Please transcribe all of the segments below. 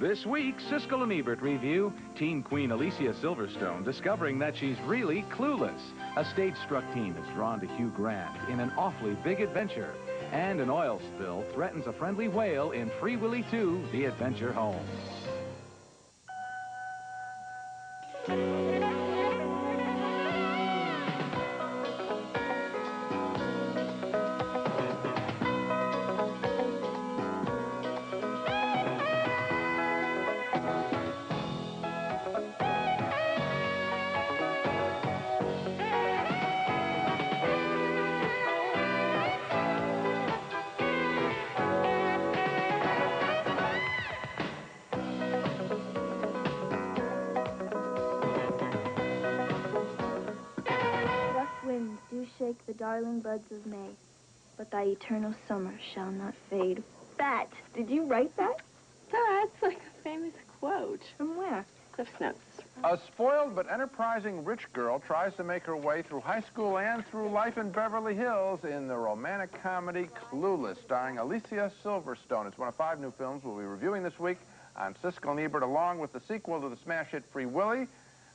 This week, Siskel and Ebert review teen queen Alicia Silverstone discovering that she's really clueless. A stage-struck teen is drawn to Hugh Grant in an awfully big adventure. And an oil spill threatens a friendly whale in Free Willy 2, The Adventure Home. Shake the darling buds of May, but thy eternal summer shall not fade. That, did you write that? That's like a famous quote. From where? Cliff Notes. A spoiled but enterprising rich girl tries to make her way through high school and through life in Beverly Hills in the romantic comedy Clueless, starring Alicia Silverstone. It's one of 5 new films we'll be reviewing this week on Siskel and Ebert, along with the sequel to the smash hit Free Willy,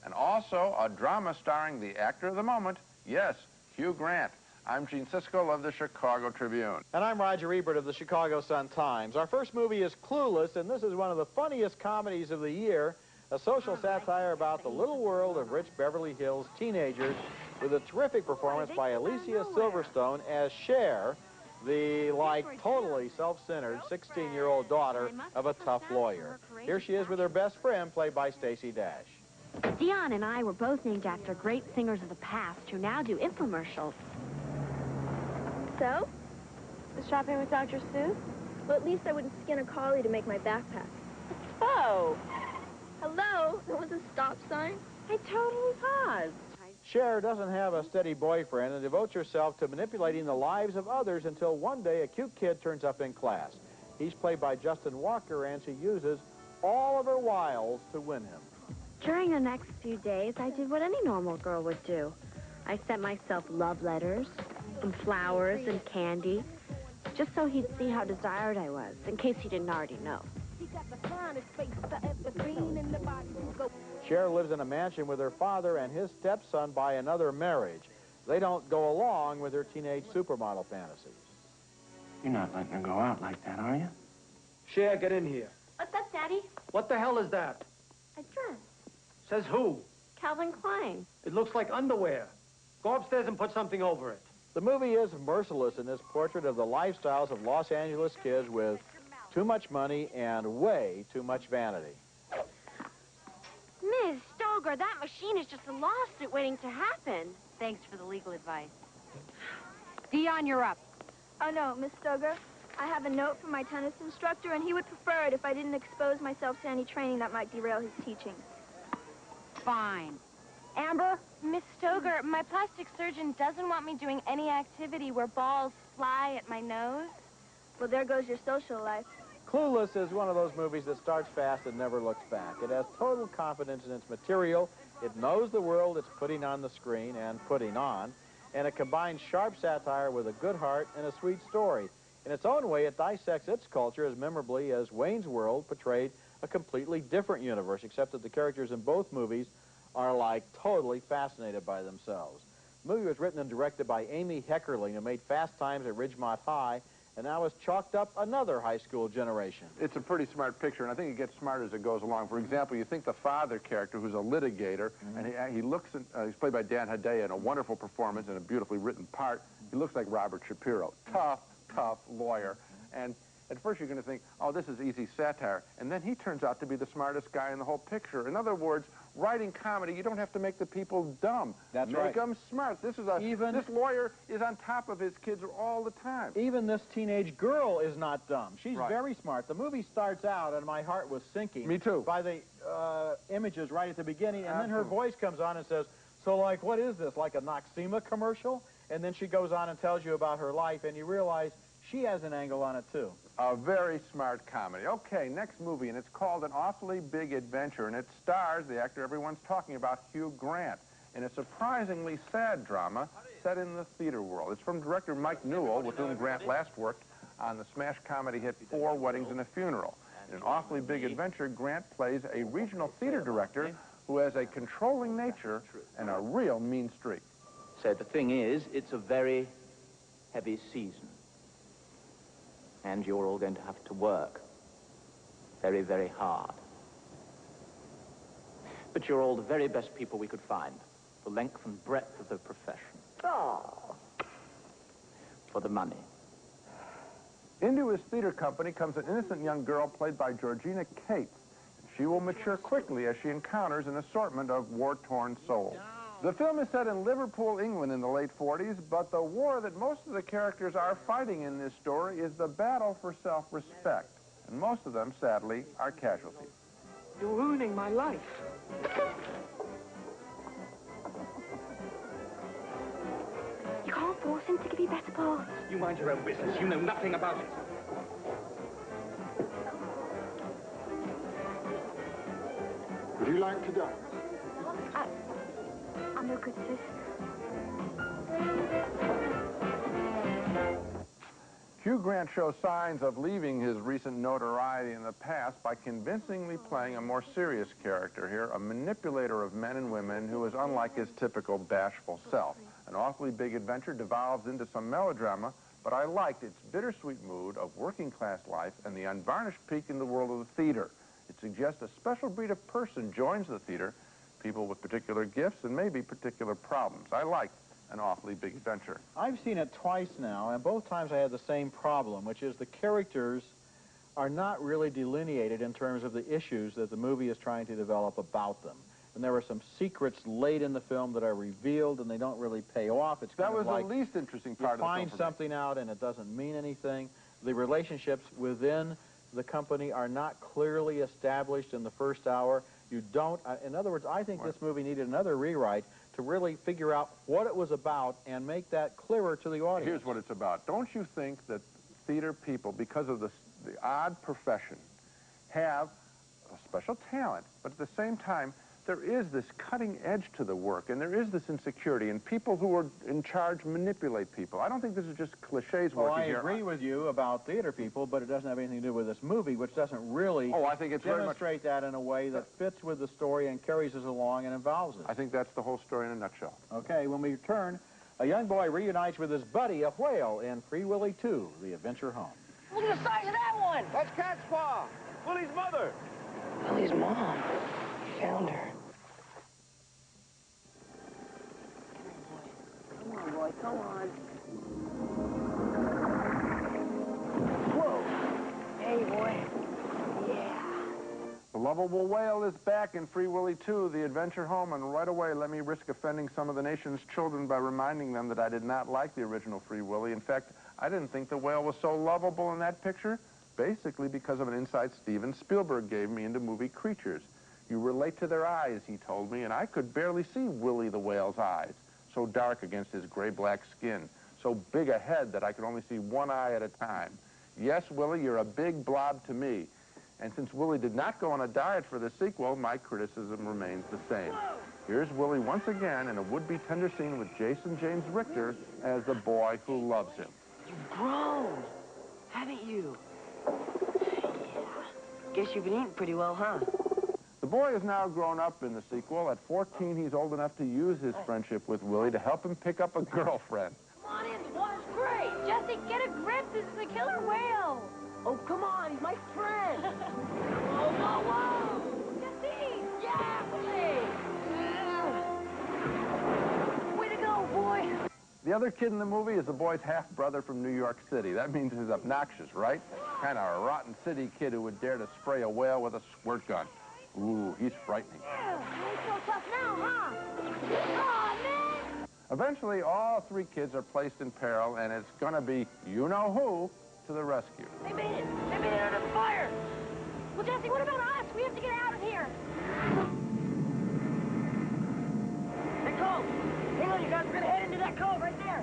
and also a drama starring the actor of the moment, yes, Hugh Grant. I'm Gene Siskel of the Chicago Tribune. And I'm Roger Ebert of the Chicago Sun-Times. Our first movie is Clueless, and this is one of the funniest comedies of the year, a social satire about the little world of rich Beverly Hills teenagers, with a terrific performance by Alicia Silverstone as Cher, the, totally self-centered 16-year-old daughter of a tough lawyer. Here she is with her best friend, played by Stacey Dash. Dion and I were both named after great singers of the past who now do infomercials. So? The shopping with Dr. Seuss? Well, at least I wouldn't skin a collie to make my backpack. Oh. Hello? There was a stop sign? I totally paused. Cher doesn't have a steady boyfriend and devotes herself to manipulating the lives of others until one day a cute kid turns up in class. He's played by Justin Walker, and she uses all of her wiles to win him. During the next few days, I did what any normal girl would do. I sent myself love letters and flowers and candy, just so he'd see how desired I was, in case he didn't already know. Cher lives in a mansion with her father and his stepson by another marriage. They don't go along with her teenage supermodel fantasies. You're not letting her go out like that, are you? Cher, get in here. What's up, Daddy? What the hell is that? A dress. Says who? Calvin Klein. It looks like underwear. Go upstairs and put something over it. The movie is merciless in this portrait of the lifestyles of Los Angeles kids with too much money and way too much vanity. Ms. Stoger, that machine is just a lawsuit waiting to happen. Thanks for the legal advice. Dion, you're up. Oh, no, Miss Stoger. I have a note from my tennis instructor, and he would prefer it if I didn't expose myself to any training that might derail his teaching. Fine. Amber? Miss Stoger, my plastic surgeon doesn't want me doing any activity where balls fly at my nose. Well, there goes your social life. Clueless is one of those movies that starts fast and never looks back. It has total confidence in its material. It knows the world it's putting on the screen and putting on. And it combines sharp satire with a good heart and a sweet story. In its own way, it dissects its culture as memorably as Wayne's World portrayed a completely different universe, except that the characters in both movies are totally fascinated by themselves. The movie was written and directed by Amy Heckerling, who made Fast Times at Ridgemont High, and now has chalked up another high school generation. It's a pretty smart picture, and I think it gets smarter as it goes along. For example, you think the father character, who's a litigator, and he looks, he's played by Dan Hedaya in a wonderful performance and a beautifully written part. He looks like Robert Shapiro. Tough lawyer. And at first you're going to think, oh, this is easy satire. And then he turns out to be the smartest guy in the whole picture. In other words, writing comedy, you don't have to make the people dumb. That's right. Make them smart. This lawyer is on top of his kids all the time. Even this teenage girl is not dumb. She's very smart. The movie starts out, and my heart was sinking. Me too. By the images right at the beginning, and then her voice comes on and says, so, what is this, like a Noxema commercial? And then she goes on and tells you about her life, and you realize she has an angle on it, too. A very smart comedy. Okay, next movie, and it's called An Awfully Big Adventure, and it stars the actor everyone's talking about, Hugh Grant, in a surprisingly sad drama set in the theater world. It's from director Mike Newell, with whom Grant last worked on the smash comedy hit 4 Weddings and a Funeral. In An Awfully Big Adventure, Grant plays a regional theater director who has a controlling nature and a real mean streak. So the thing is, it's a very heavy season. And you're all going to have to work very, very hard. But you're all the very best people we could find, the length and breadth of the profession. Oh. For the money. Into his theater company comes an innocent young girl played by Georgina Cates. She will mature quickly as she encounters an assortment of war-torn souls. The film is set in Liverpool, England in the late 40s, but the war that most of the characters are fighting in this story is the battle for self-respect. And most of them, sadly, are casualties. You're ruining my life. You can't force him to give you better parts. You mind your own business. You know nothing about it. Would you like to die? I'm no good, sis. Hugh Grant shows signs of leaving his recent notoriety in the past by convincingly playing a more serious character here, a manipulator of men and women who is unlike his typical bashful self. An Awfully Big Adventure devolves into some melodrama, but I liked its bittersweet mood of working-class life and the unvarnished peak in the world of the theater. It suggests a special breed of person joins the theater, people with particular gifts and maybe particular problems. I liked An Awfully Big Adventure. I've seen it twice now, and both times I had the same problem, which is the characters are not really delineated in terms of the issues that the movie is trying to develop about them. And there were some secrets late in the film that are revealed, and they don't really pay off. It's kind That was of like the least interesting part of the film. You find something out, and it doesn't mean anything. The relationships within the company are not clearly established in the first hour. You don't, in other words, I think this movie needed another rewrite to really figure out what it was about and make that clearer to the audience. Here's what it's about. Don't you think that theater people, because of the odd profession, have a special talent, but at the same time, there is this cutting edge to the work, and there is this insecurity, and people who are in charge manipulate people. I don't think this is just cliches working here. Well, I agree with you about theater people, but it doesn't have anything to do with this movie, which doesn't really I think it's demonstrate that in a way that fits with the story and carries us along and involves us. I think that's the whole story in a nutshell. Okay, when we return, a young boy reunites with his buddy, a whale, in Free Willy 2, The Adventure Home. Look at the size of that one. That's Cat's Paw, Willy's mother. Willie's mom. Found her. Come on, boy, come on. Whoa. Hey, boy. Yeah. The lovable whale is back in Free Willy 2, The Adventure Home, and right away let me risk offending some of the nation's children by reminding them that I did not like the original Free Willy. In fact, I didn't think the whale was so lovable in that picture, basically because of an insight Steven Spielberg gave me into movie creatures. You relate to their eyes, he told me, and I could barely see Willy the whale's eyes, so dark against his gray-black skin, so big a head that I could only see one eye at a time. Yes, Willy, you're a big blob to me. And since Willy did not go on a diet for the sequel, my criticism remains the same. Here's Willy once again in a would-be tender scene with Jason James Richter as the boy who loves him. You've grown, haven't you? Yeah. Guess you've been eating pretty well, huh? The boy is now grown up in the sequel. At 14, he's old enough to use his friendship with Willy to help him pick up a girlfriend. Come on in, the water's great. Jesse, get a grip. This is a killer whale. Oh, come on, he's my friend. Whoa, whoa, whoa. Jesse! Yeah, Willie! Yeah. Way to go, boy. The other kid in the movie is the boy's half-brother from New York City. That means he's obnoxious, right? Kind of a rotten city kid who would dare to spray a whale with a squirt gun. Ooh, he's frightening. Yeah, he's so tough now, huh? Aw, man! Eventually, all three kids are placed in peril, and it's gonna be you-know-who to the rescue. They made it. They made it under fire. Well, Jesse, what about us? We have to get out of here. Hey, Cole. Hang on, you guys. We're going to head into that cove right there.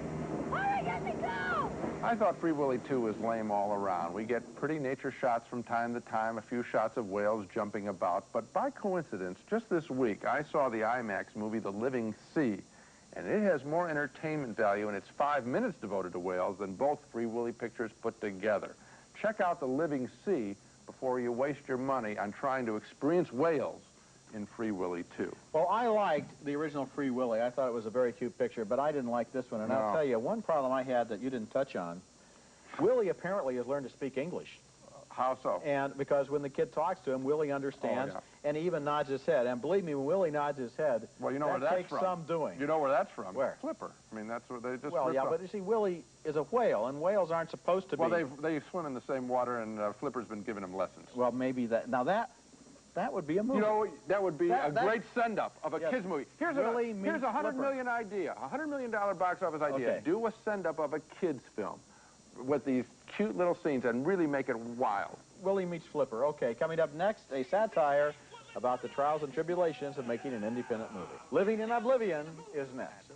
Hurry, Jesse, go! I thought Free Willy 2 was lame all around. We get pretty nature shots from time to time, a few shots of whales jumping about, but by coincidence, just this week, I saw the IMAX movie The Living Sea, and it has more entertainment value in its 5 minutes devoted to whales than both Free Willy pictures put together. Check out The Living Sea, before you waste your money on trying to experience whales in Free Willy 2. Well, I liked the original Free Willy. I thought it was a very cute picture, but I didn't like this one. And No. I'll tell you, one problem I had that you didn't touch on, Willy apparently has learned to speak English. How so? And because when the kid talks to him, Willy understands, and he even nods his head. And believe me, when Willy nods his head, well, you know where that that's takes from. some doing. You know where that's from? Where? Flipper. I mean, that's where they just... Well, yeah, but you see, Willy is a whale, and whales aren't supposed to be... Well, they swim in the same water, and Flipper's been giving him lessons. Well, maybe that... Now, that would be a movie. You know, that would be a great send-up of a kid's movie. Here's a $100 million idea, a $100 million box office idea. Okay. Do a send-up of a kid's film with these cute little scenes and really make it wild. Willy meets Flipper. Okay, coming up next, a satire about the trials and tribulations of making an independent movie. Living in Oblivion is next.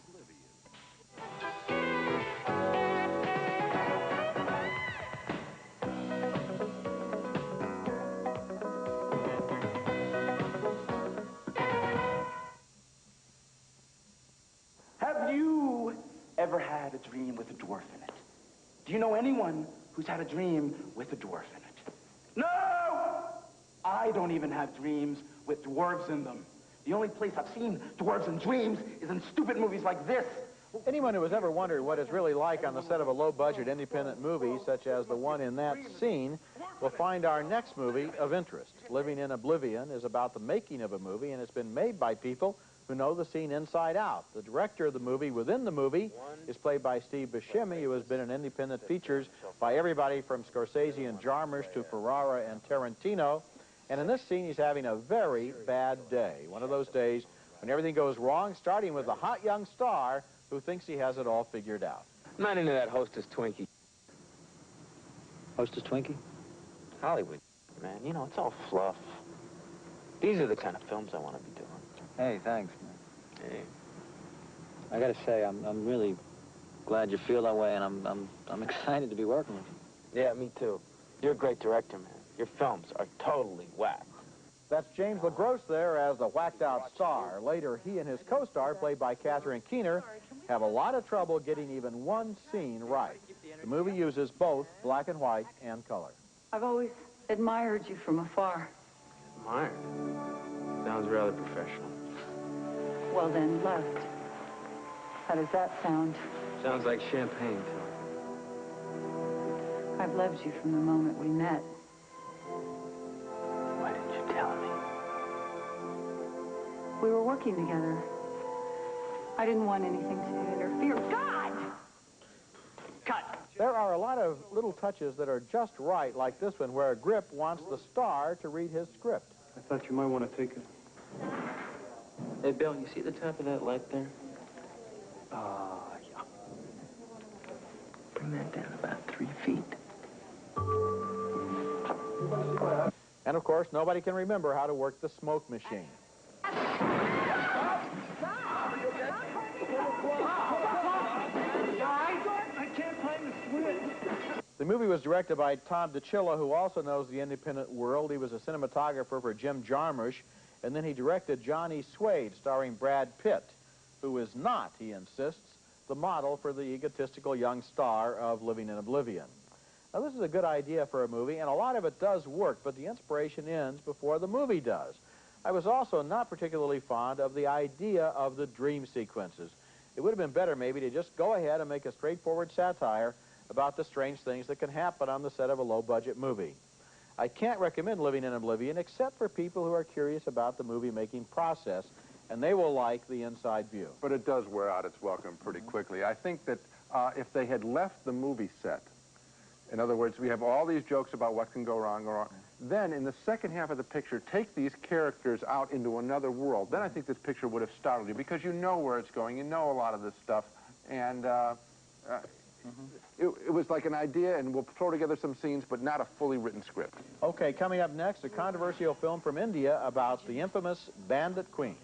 Have you ever had a dream with a dwarf in it? Do you know anyone who's had a dream with a dwarf in it? No! I don't even have dreams with dwarves in them. The only place I've seen dwarves in dreams is in stupid movies like this. Anyone who has ever wondered what it's really like on the set of a low-budget independent movie, such as the one in that scene, will find our next movie of interest. Living in Oblivion is about the making of a movie, and it's been made by people who know the scene inside out. The director of the movie within the movie is played by Steve Buscemi, who has been in independent features by everybody from Scorsese and Jarmusch to Ferrara and Tarantino. And in this scene, he's having a very bad day. One of those days when everything goes wrong, starting with a hot young star who thinks he has it all figured out. I'm not into that Hostess Twinkie. Hostess Twinkie? Hollywood, man. You know, it's all fluff. These are the kind of films I want to be doing. Hey, thanks, man. Hey. I gotta say, I'm really glad you feel that way, and I'm excited to be working with you. Yeah, me too. You're a great director, man. Your films are totally whack. That's James LaGrosse there as the whacked-out star. Later, he and his co-star, played by Catherine Keener, have a lot of trouble getting even one scene right. The movie uses both black and white and color. I've always admired you from afar. Admired? Sounds rather professional. Well then, loved. How does that sound? Sounds like champagne to me. I've loved you from the moment we met. Why didn't you tell me? We were working together. I didn't want anything to interfere. God! Cut! There are a lot of little touches that are just right, like this one, where Grip wants the star to read his script. I thought you might want to take it. Hey, Bill, you see the top of that light there? Yeah. Bring that down about 3 feet. And, of course, nobody can remember how to work the smoke machine. The movie was directed by Tom DiCillo, who also knows the independent world. He was a cinematographer for Jim Jarmusch, and then he directed Johnny Suede, starring Brad Pitt, who is not, he insists, the model for the egotistical young star of Living in Oblivion. Now, this is a good idea for a movie, and a lot of it does work, but the inspiration ends before the movie does. I was also not particularly fond of the idea of the dream sequences. It would have been better, maybe, to just go ahead and make a straightforward satire about the strange things that can happen on the set of a low-budget movie. I can't recommend Living in Oblivion except for people who are curious about the movie-making process, and they will like the inside view. But it does wear out its welcome pretty quickly. I think that if they had left the movie set, in other words, we have all these jokes about what can go wrong, then in the second half of the picture, take these characters out into another world. Then I think this picture would have startled you, because you know where it's going, you know a lot of this stuff, and it was like an idea, and we'll throw together some scenes, but not a fully written script. Okay, coming up next, a controversial film from India about the infamous Bandit Queen.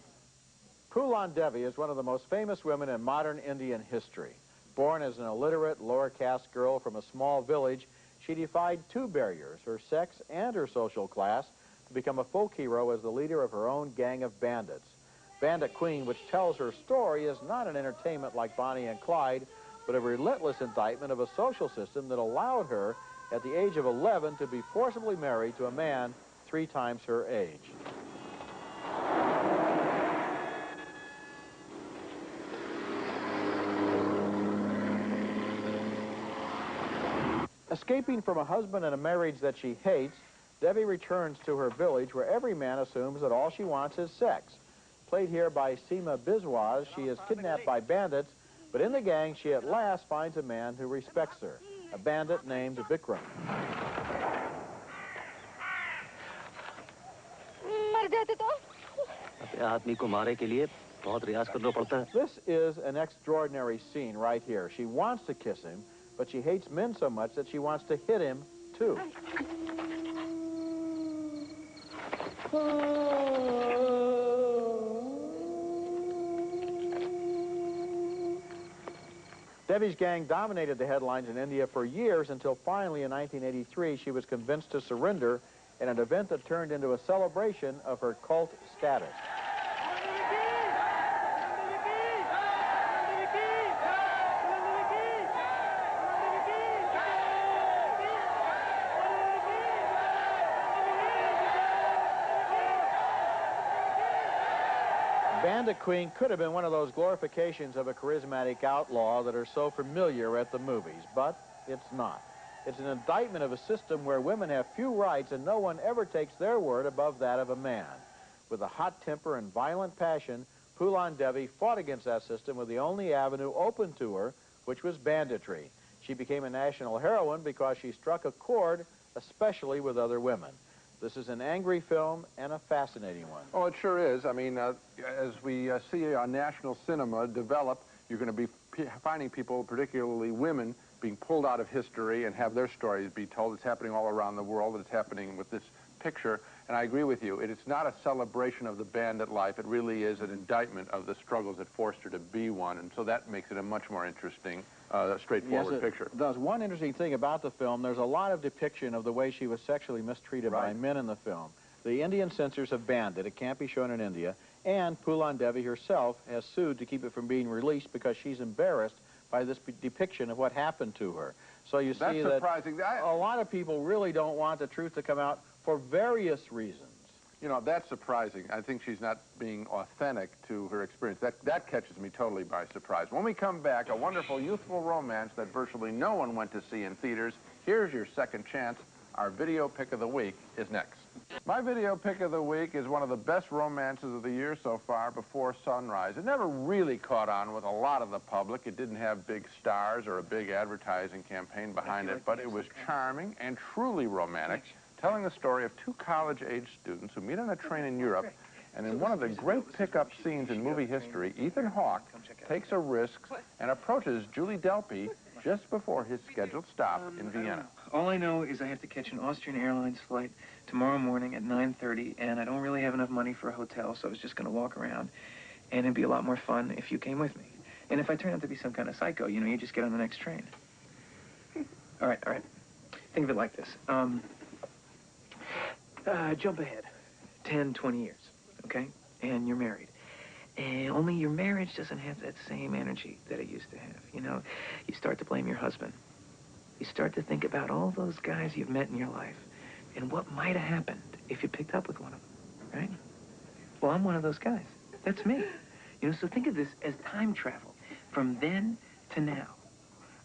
Poolan Devi is one of the most famous women in modern Indian history. Born as an illiterate, lower-caste girl from a small village, she defied two barriers, her sex and her social class, to become a folk hero as the leader of her own gang of bandits. Bandit Queen, which tells her story, is not an entertainment like Bonnie and Clyde, but a relentless indictment of a social system that allowed her, at the age of 11, to be forcibly married to a man 3 times her age. Escaping from a husband and a marriage that she hates, Debbie returns to her village where every man assumes that all she wants is sex. Played here by Seema Biswas, she is kidnapped by bandits, but in the gang she at last finds a man who respects her, a bandit named Vikram. This is an extraordinary scene right here. She wants to kiss him, but she hates men so much that she wants to hit him, too. Debbie's gang dominated the headlines in India for years until finally in 1983 she was convinced to surrender in an event that turned into a celebration of her cult status. Bandit Queen could have been one of those glorifications of a charismatic outlaw that are so familiar at the movies, but it's not. It's an indictment of a system where women have few rights and no one ever takes their word above that of a man. With a hot temper and violent passion, Phoolan Devi fought against that system with the only avenue open to her, which was banditry. She became a national heroine because she struck a chord, especially with other women. This is an angry film and a fascinating one. Oh, it sure is. I mean, as we see our national cinema develop, you're going to be finding people, particularly women, being pulled out of history and have their stories be told. It's happening all around the world. It's happening with this picture. And I agree with you. It is not a celebration of the bandit life. It really is an indictment of the struggles that forced her to be one. And so that makes it a much more interesting, straightforward picture. Yes, it does. One interesting thing about the film, there's a lot of depiction of the way she was sexually mistreated by men in the film. The Indian censors have banned it. It can't be shown in India. And Phoolan Devi herself has sued to keep it from being released because she's embarrassed by this depiction of what happened to her. So you see that a lot of people really don't want the truth to come out for various reasons. You know, that's surprising. I think she's not being authentic to her experience. That catches me totally by surprise. When we come back, a wonderful youthful romance that virtually no one went to see in theaters. Here's your second chance. Our video pick of the week is next. My video pick of the week is one of the best romances of the year so far, Before Sunrise. It never really caught on with a lot of the public. It didn't have big stars or a big advertising campaign behind it, but it was charming and truly romantic, telling the story of 2 college-age students who meet on a train in Europe, and in one of the great pickup scenes in movie history, Ethan Hawke takes a risk and approaches Julie Delpy just before his scheduled stop in Vienna. All I know is I have to catch an Austrian Airlines flight tomorrow morning at 9:30, and I don't really have enough money for a hotel, so I was just going to walk around, and it'd be a lot more fun if you came with me. And if I turn out to be some kind of psycho, you know, you just get on the next train. All right. Think of it like this. Jump ahead 10, 20 years, okay? And you're married. And only your marriage doesn't have that same energy that it used to have. You know, you start to blame your husband. You start to think about all those guys you've met in your life and what might have happened if you picked up with one of them, right? Well, I'm one of those guys. That's me. You know, so think of this as time travel from then to now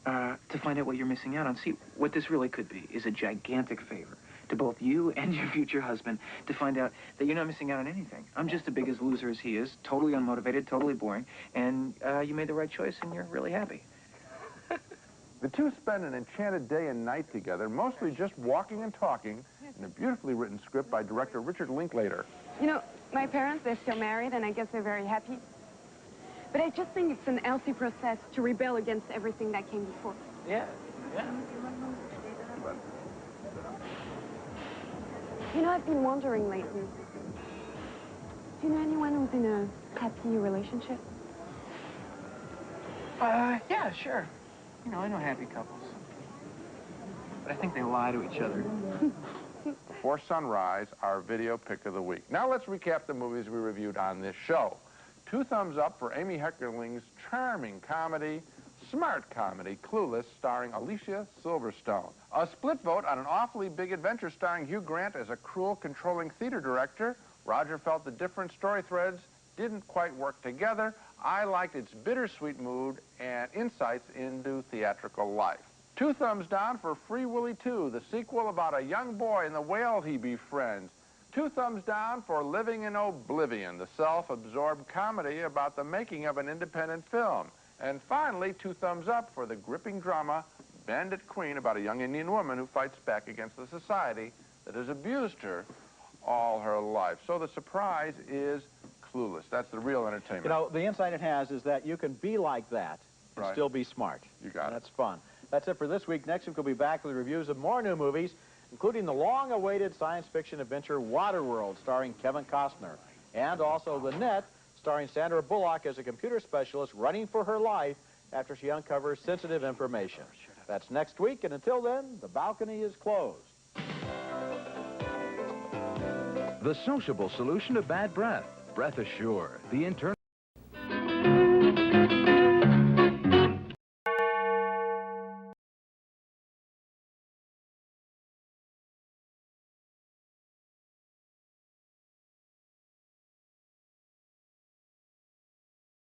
to find out what you're missing out on. See, what this really could be is a gigantic favor to both you and your future husband to find out that you're not missing out on anything. I'm just as big as loser as he is, totally unmotivated, totally boring, and you made the right choice and you're really happy. The two spend an enchanted day and night together, mostly just walking and talking, in a beautifully written script by director Richard Linklater. You know, my parents, they're still married, and I guess they're very happy. But I just think it's an healthy process to rebel against everything that came before. Yeah. You know, I've been wondering lately. Do you know anyone who's in a happy relationship? Yeah, sure. You know, I know happy couples. But I think they lie to each other. Before Sunrise, our video pick of the week. Now let's recap the movies we reviewed on this show. 2 thumbs up for Amy Heckerling's charming comedy, smart comedy, Clueless, starring Alicia Silverstone. A split vote on An Awfully Big Adventure starring Hugh Grant as a cruel, controlling theater director. Roger felt the different story threads didn't quite work together. I liked its bittersweet mood and insights into theatrical life. 2 thumbs down for Free Willy 2, the sequel about a young boy and the whale he befriends. 2 thumbs down for Living in Oblivion, the self-absorbed comedy about the making of an independent film. And finally, 2 thumbs up for the gripping drama Bandit Queen, about a young Indian woman who fights back against the society that has abused her all her life. So the surprise is Clueless. That's the real entertainment. You know, the insight it has is that you can be like that and Right. still be smart. You got it. That's fun. That's it for this week. Next week, we'll be back with reviews of more new movies, including the long-awaited science fiction adventure Waterworld, starring Kevin Costner, and also The Net, starring Sandra Bullock as a computer specialist running for her life after she uncovers sensitive information. That's next week, and until then, the balcony is closed. The sociable solution to bad breath. Breath Assure, the internal